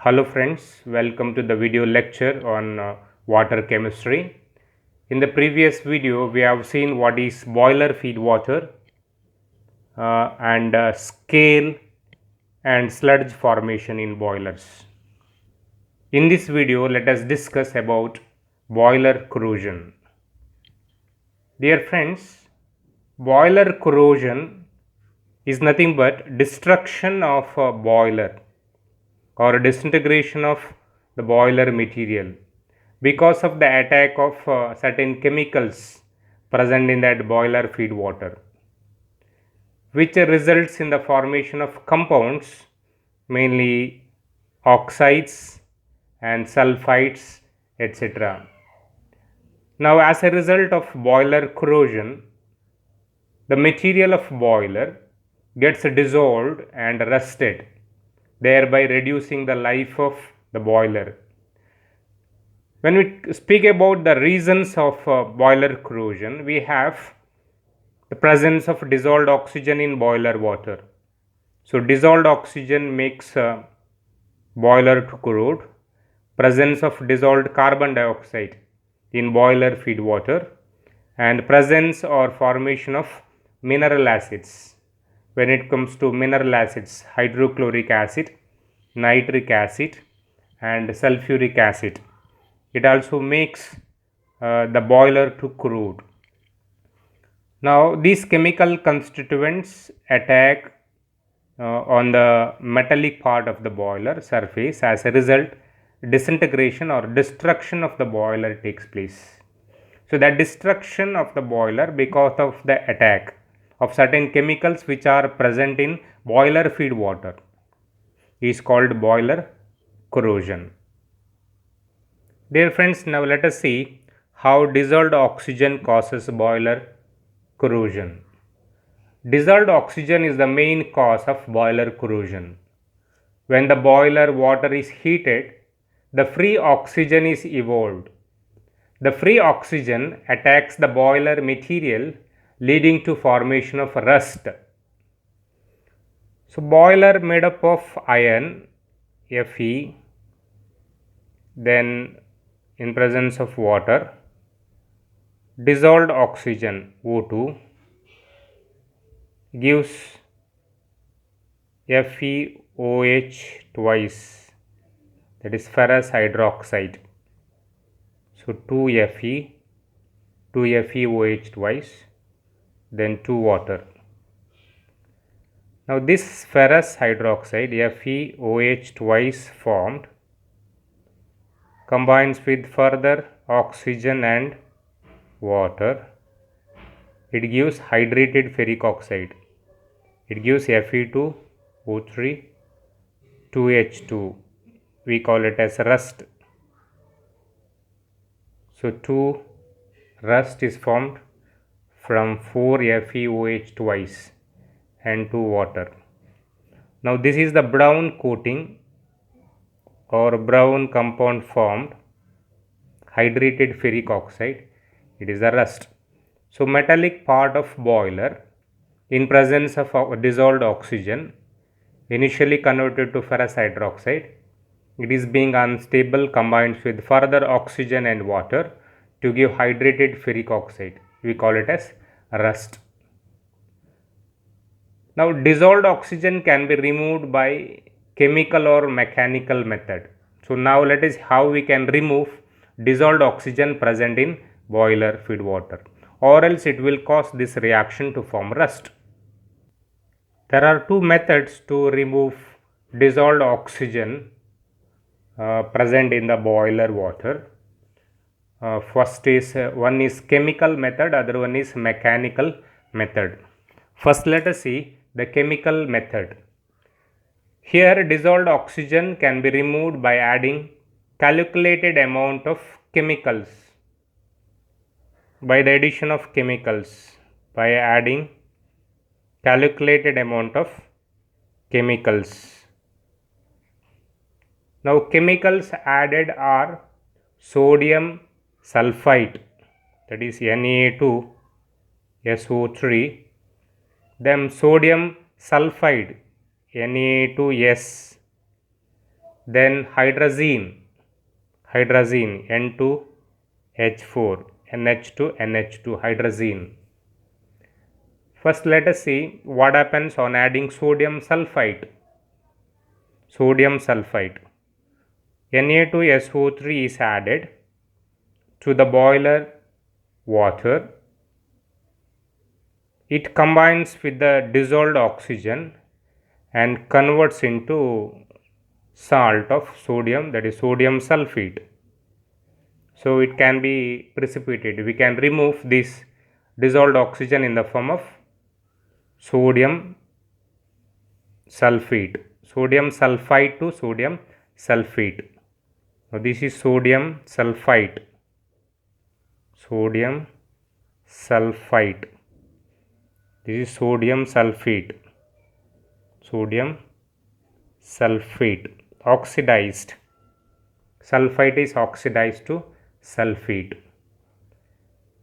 Hello friends, welcome to the video lecture on water chemistry. In the previous video, we have seen what is boiler feed water and scale and sludge formation in boilers. In this video, let us discuss about boiler corrosion. Dear friends, boiler corrosion is nothing but destruction of a boiler or disintegration of the boiler material because of the attack of certain chemicals present in that boiler feed water, which results in the formation of compounds, mainly oxides and sulfides, etc. Now, as a result of boiler corrosion, the material of boiler gets dissolved and rusted, thereby reducing the life of the boiler. When we speak about the reasons of boiler corrosion, we have the presence of dissolved oxygen in boiler water. So, dissolved oxygen makes boiler to corrode. Presence of dissolved carbon dioxide in boiler feed water, and presence or formation of mineral acids. When it comes to mineral acids, hydrochloric acid, nitric acid and sulfuric acid, it also makes the boiler to corrode. Now, these chemical constituents attack on the metallic part of the boiler surface. As a result, disintegration or destruction of the boiler takes place. So, that destruction of the boiler because of the attack of certain chemicals which are present in boiler feed water is called boiler corrosion. Dear friends, now let us see how dissolved oxygen causes boiler corrosion. Dissolved oxygen is the main cause of boiler corrosion. When the boiler water is heated, the free oxygen is evolved. The free oxygen attacks the boiler material, leading to formation of rust. So, boiler made up of iron, Fe, then in presence of water, dissolved oxygen, O2, gives FeOH twice, that is ferrous hydroxide. So 2Fe, 2FeOH twice, then 2 water. Now this ferrous hydroxide, FeOH twice formed, combines with further oxygen and water. It gives hydrated ferric oxide. It gives Fe2O3, 2H2. We call it as rust. So 2 rust is formed from 4 FeOH twice and 2 water. Now this is the brown coating or brown compound formed, hydrated ferric oxide. It is the rust. So metallic part of boiler in presence of dissolved oxygen initially converted to ferrous hydroxide. It is being unstable, combines with further oxygen and water to give hydrated ferric oxide. We call it as rust. Now, dissolved oxygen can be removed by chemical or mechanical method. So, now let us how we can remove dissolved oxygen present in boiler feed water, or else it will cause this reaction to form rust. There are two methods to remove dissolved oxygen present in the boiler water. First is one is chemical method, other one is mechanical method. First, let us see the chemical method. Here, dissolved oxygen can be removed by adding calculated amount of chemicals. By the addition of chemicals, by adding calculated amount of chemicals. Now, chemicals added are sodium sulfite, that is Na2SO3, then sodium sulfide, Na2S, Then hydrazine N2H4, NH2, NH2, hydrazine. First let us see what happens on adding sodium sulfite. Na2SO3 is added to the boiler water. It combines with the dissolved oxygen and converts into salt of sodium, that is sodium sulfate. So it can be precipitated. We can remove this dissolved oxygen in the form of sodium sulfate to sodium sulfate. Now this is sodium sulfite. This is sodium sulfate. Oxidized. Sulfite is oxidized to sulfate.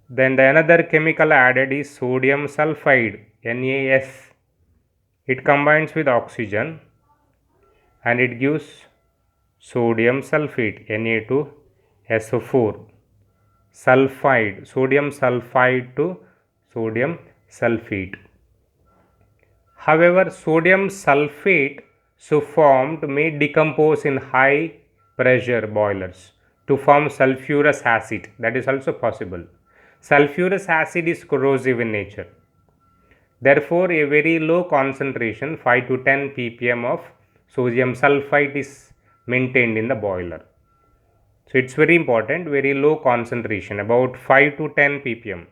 Then the another chemical added is sodium sulfide, NaS. It combines with oxygen and it gives sodium sulfate, Na2SO4. Sodium sulfide to sodium sulfate. However, sodium sulfate so formed may decompose in high pressure boilers to form sulfurous acid. That is also possible. Sulfurous acid is corrosive in nature. Therefore, a very low concentration, 5 to 10 ppm of sodium sulfite is maintained in the boiler. So it's very important, very low concentration, about 5 to 10 ppm.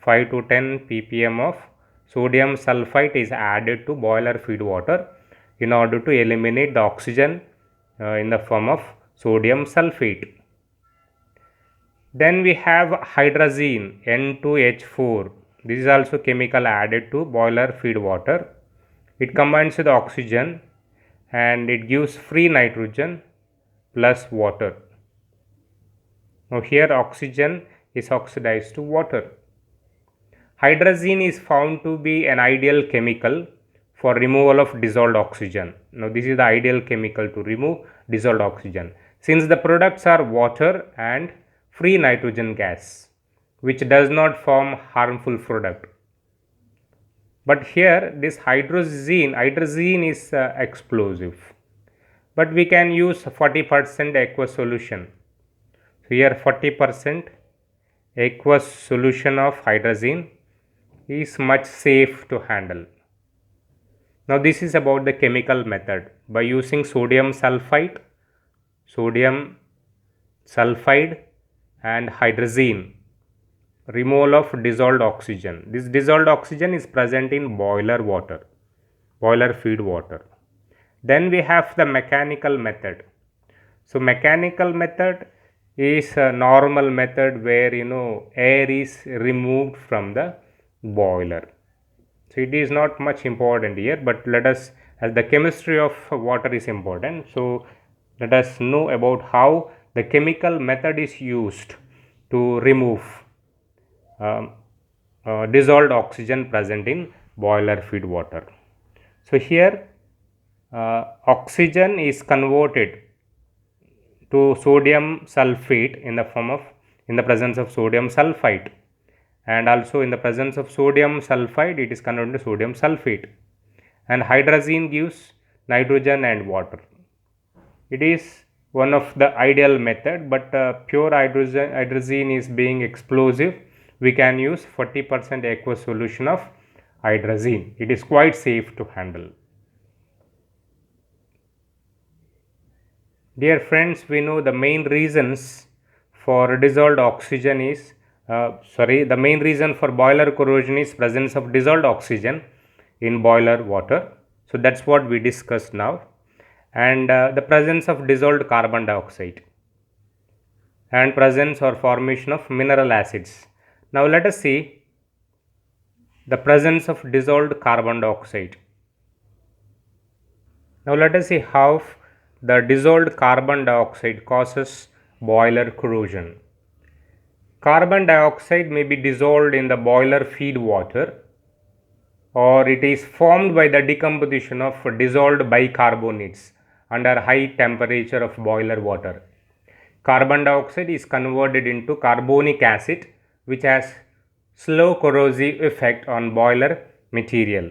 5 to 10 ppm of sodium sulfite is added to boiler feed water in order to eliminate the oxygen in the form of sodium sulfate. Then we have hydrazine, N2H4. This is also chemical added to boiler feed water. It combines with oxygen and it gives free nitrogen plus water. Now here oxygen is oxidized to water. Hydrazine is found to be an ideal chemical for removal of dissolved oxygen. Now this is the ideal chemical to remove dissolved oxygen, since the products are water and free nitrogen gas, which does not form harmful product. But here this hydrazine is explosive, but we can use 40% aqueous solution. So here 40% aqueous solution of hydrazine is much safe to handle. Now this is about the chemical method. By using sodium sulfide and hydrazine, removal of dissolved oxygen. This dissolved oxygen is present in boiler feed water. Then we have the mechanical method. So mechanical method is a normal method where air is removed from the boiler. So it is not much important here, but let us, as the chemistry of water is important, so let us know about how the chemical method is used to remove dissolved oxygen present in boiler feed water. So here oxygen is converted to sodium sulfate in the presence of sodium sulfite, and also in the presence of sodium sulfide it is converted to sodium sulfate, and hydrazine gives nitrogen and water. It is one of the ideal method, but pure hydrazine is being explosive. We can use 40% aqueous solution of hydrazine. It is quite safe to handle. Dear friends, we know the main reasons for dissolved oxygen is the main reason for boiler corrosion is presence of dissolved oxygen in boiler water. So that's what we discussed now, and the presence of dissolved carbon dioxide and presence or formation of mineral acids. Now let us see the presence of dissolved carbon dioxide. Now let us see how the dissolved carbon dioxide causes boiler corrosion. Carbon dioxide may be dissolved in the boiler feed water, or it is formed by the decomposition of dissolved bicarbonates under high temperature of boiler water. Carbon dioxide is converted into carbonic acid, which has slow corrosive effect on boiler material.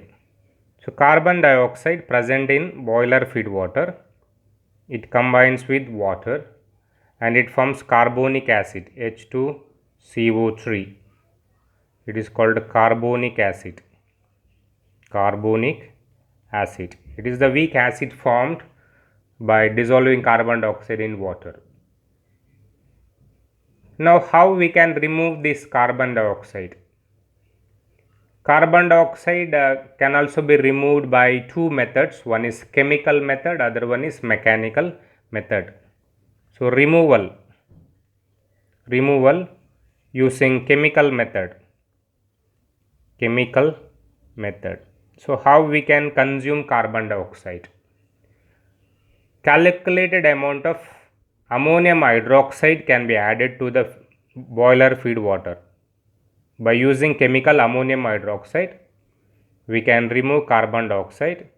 So carbon dioxide present in boiler feed water, it combines with water and it forms carbonic acid H2CO3. It is called carbonic acid. Carbonic acid. It is the weak acid formed by dissolving carbon dioxide in water. Now how we can remove this carbon dioxide? Carbon dioxide can also be removed by two methods. One is chemical method, other one is mechanical method. So removal using chemical method. So how we can consume carbon dioxide? Calculated amount of ammonium hydroxide can be added to the boiler feed water. By using chemical ammonium hydroxide, we can remove carbon dioxide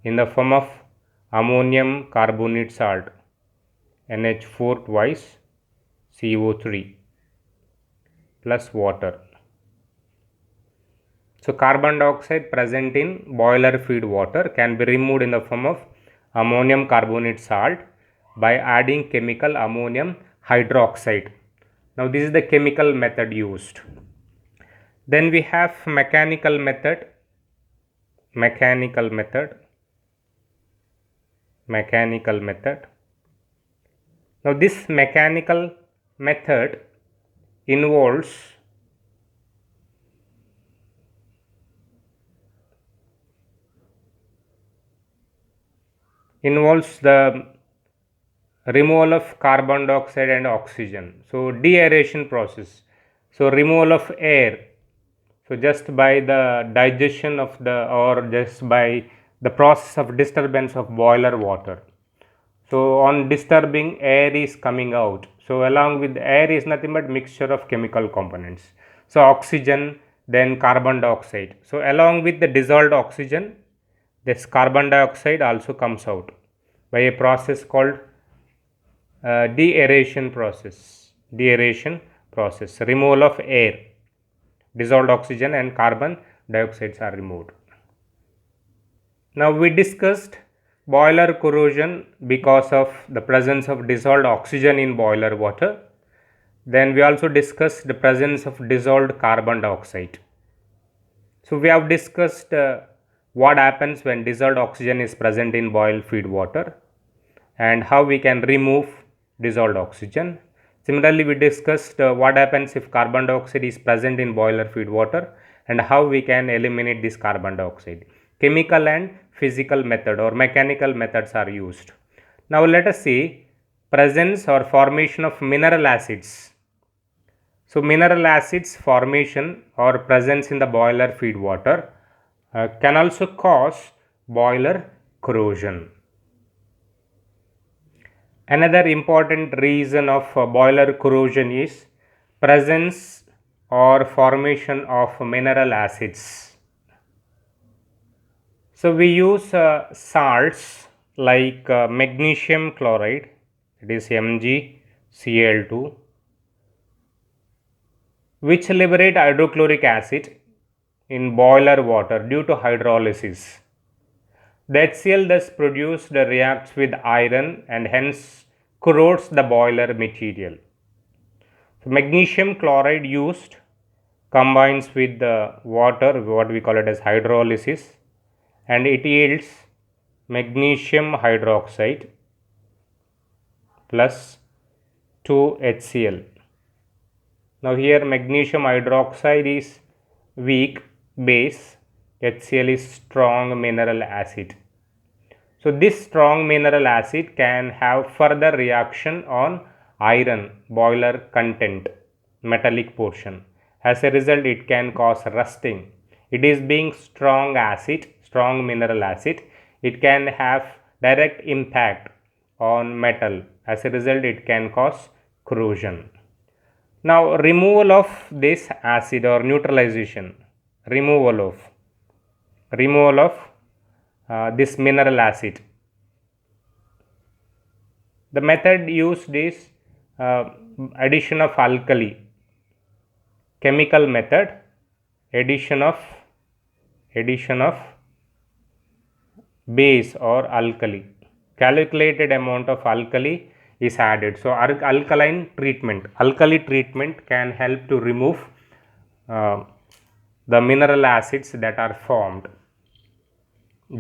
in the form of ammonium carbonate salt NH4 twice CO3 plus water. So carbon dioxide present in boiler feed water can be removed in the form of ammonium carbonate salt by adding chemical ammonium hydroxide. Now this is the chemical method used. Then we have mechanical method. Now this mechanical method involves the removal of carbon dioxide and oxygen. So deaeration process. So removal of air. So just by the digestion of just by the process of disturbance of boiler water. So on disturbing, air is coming out. So along with air is nothing but mixture of chemical components. So oxygen, then carbon dioxide. So along with the dissolved oxygen, this carbon dioxide also comes out by a process called deaeration process. Removal of air. Dissolved oxygen and carbon dioxides are removed. Now we discussed boiler corrosion because of the presence of dissolved oxygen in boiler water. Then we also discussed the presence of dissolved carbon dioxide. So we have discussed what happens when dissolved oxygen is present in boiled feed water and how we can remove dissolved oxygen. Similarly, we discussed what happens if carbon dioxide is present in boiler feed water and how we can eliminate this carbon dioxide. Chemical and physical method or mechanical methods are used. Now let us see presence or formation of mineral acids. So mineral acids formation or presence in the boiler feed water can also cause boiler corrosion. Another important reason of boiler corrosion is presence or formation of mineral acids. So we use salts like magnesium chloride, it is MgCl2, which liberate hydrochloric acid in boiler water due to hydrolysis. The HCl thus produced reacts with iron and hence corrodes the boiler material. So magnesium chloride used combines with the water, what we call it as hydrolysis, and it yields magnesium hydroxide plus 2 HCl. Now here magnesium hydroxide is weak base, HCl is strong mineral acid. So this strong mineral acid can have further reaction on iron boiler content, metallic portion. As a result, it can cause rusting. It is being strong acid, strong mineral acid, it can have direct impact on metal. As a result, it can cause corrosion. Now removal of this acid or neutralization, removal of this mineral acid. The method used is addition of alkali, chemical method, addition of base or alkali, calculated amount of alkali is added. So alkali treatment can help to remove the mineral acids that are formed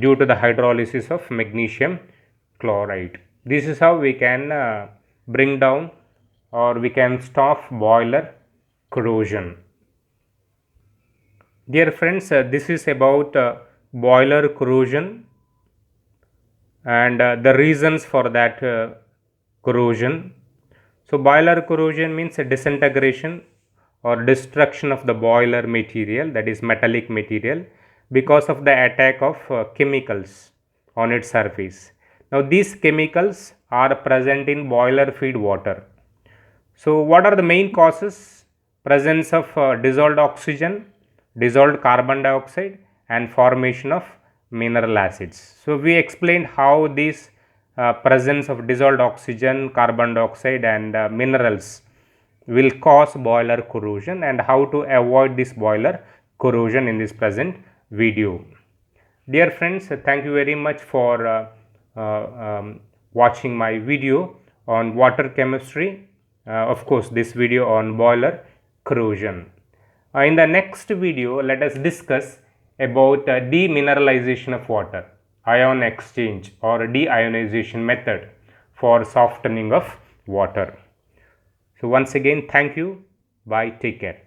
due to the hydrolysis of magnesium chloride. This is how we can bring down or we can stop boiler corrosion. Dear friends, this is about boiler corrosion and the reasons for that corrosion. So boiler corrosion means a disintegration or destruction of the boiler material, that is metallic material, because of the attack of chemicals on its surface. Now these chemicals are present in boiler feed water. So what are the main causes? Presence of dissolved oxygen, dissolved carbon dioxide, and formation of mineral acids. So we explained how this presence of dissolved oxygen, carbon dioxide, and minerals will cause boiler corrosion and how to avoid this boiler corrosion in this present video. Dear friends, thank you very much for watching my video on water chemistry. Of course, this video on boiler corrosion. In the next video, let us discuss about demineralization of water, ion exchange or deionization method for softening of water. So once again, thank you. Bye. Take care.